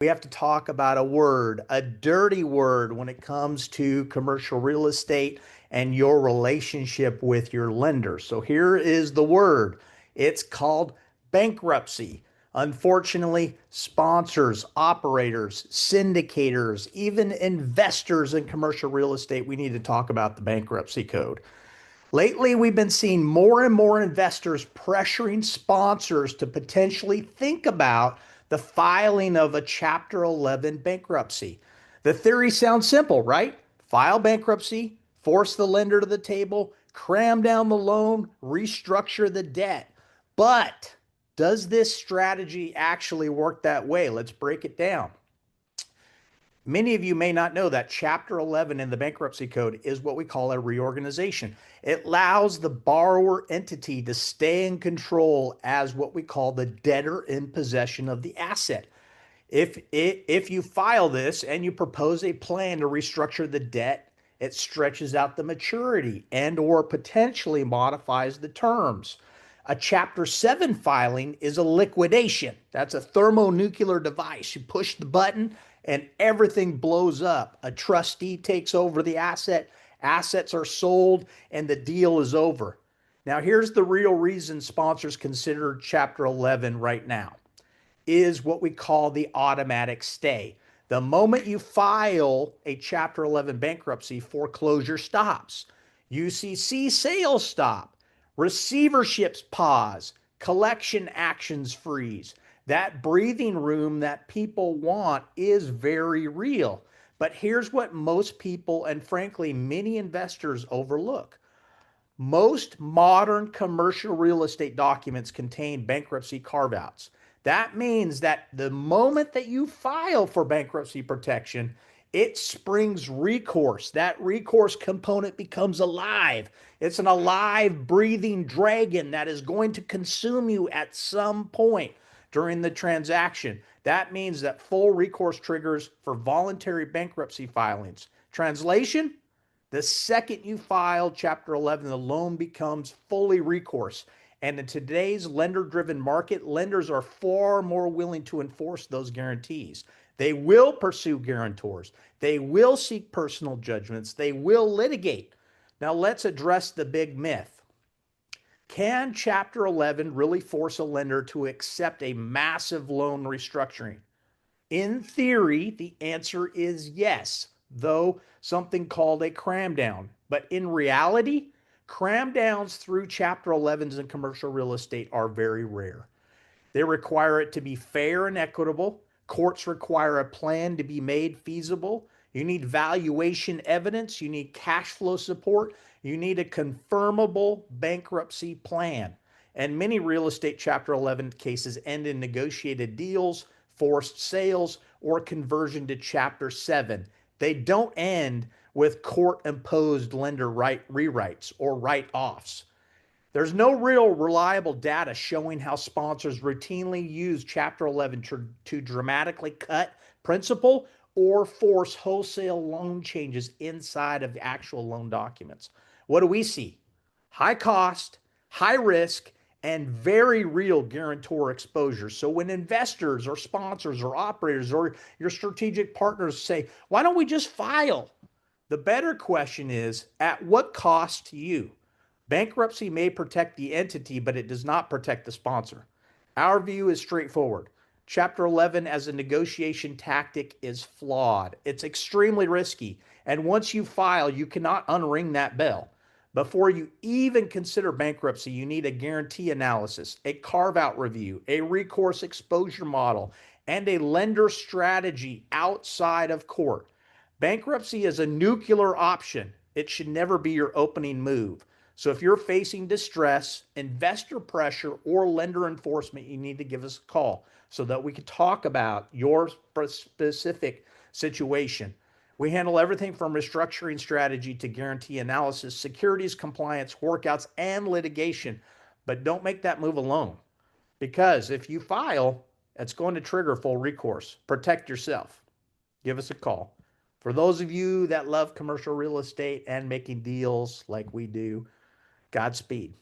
We have to talk about a word, a dirty word when it comes to commercial real estate and your relationship with your lender. So here is the word. It's called bankruptcy. Unfortunately, sponsors, operators, syndicators, even investors in commercial real estate, we need to talk about the bankruptcy code. Lately, we've been seeing more and more investors pressuring sponsors to potentially think about the filing of a Chapter 11 bankruptcy. The theory sounds simple, right? File bankruptcy, force the lender to the table, cram down the loan, restructure the debt. But does this strategy actually work that way? Let's break it down. Many of you may not know that Chapter 11 in the Bankruptcy Code is what we call a reorganization. It allows the borrower entity to stay in control as what we call the debtor in possession of the asset. If you file this and you propose a plan to restructure the debt, it stretches out the maturity and or potentially modifies the terms. A Chapter 7 filing is a liquidation. That's a thermonuclear device. You push the button and everything blows up. A trustee takes over the asset, assets are sold, and the deal is over. Now, here's the real reason sponsors consider Chapter 11 right now is what we call the automatic stay. The moment you file a Chapter 11 bankruptcy, foreclosure stops. UCC sales stop. Receiverships pause. Collection actions freeze. That breathing room that people want is very real. But here's what most people and frankly many investors overlook. Most modern commercial real estate documents contain bankruptcy carve-outs. That means that the moment that you file for bankruptcy protection, it springs recourse. That recourse component becomes alive. It's an alive, breathing dragon that is going to consume you at some point during the transaction. That means that full recourse triggers for voluntary bankruptcy filings. Translation? The second you file Chapter 11, the loan becomes fully recourse. And in today's lender-driven market, lenders are far more willing to enforce those guarantees. They will pursue guarantors. They will seek personal judgments. They will litigate. Now let's address the big myth. Can Chapter 11 really force a lender to accept a massive loan restructuring? In theory, the answer is yes, though something called a cram-down. But in reality, cram-downs through Chapter 11s in commercial real estate are very rare. They require it to be fair and equitable. Courts require a plan to be made feasible. You need valuation evidence. You need cash flow support. You need a confirmable bankruptcy plan. And many real estate Chapter 11 cases end in negotiated deals, forced sales, or conversion to Chapter 7. They don't end with court-imposed lender rewrites or write-offs. There's no real reliable data showing how sponsors routinely use Chapter 11 to dramatically cut principal or force wholesale loan changes inside of the actual loan documents. What do we see? High cost, high risk, and very real guarantor exposure. So when investors or sponsors or operators or your strategic partners say, why don't we just file? The better question is, at what cost to you? Bankruptcy may protect the entity, but it does not protect the sponsor. Our view is straightforward. Chapter 11 as a negotiation tactic is flawed. It's extremely risky. And once you file, you cannot unring that bell. Before you even consider bankruptcy, you need a guarantee analysis, a carve-out review, a recourse exposure model, and a lender strategy outside of court. Bankruptcy is a nuclear option. It should never be your opening move. So if you're facing distress, investor pressure, or lender enforcement, you need to give us a call so that we can talk about your specific situation. We handle everything from restructuring strategy to guarantee analysis, securities compliance, workouts, and litigation. But don't make that move alone, because if you file, it's going to trigger full recourse. Protect yourself. Give us a call. For those of you that love commercial real estate and making deals like we do, Godspeed.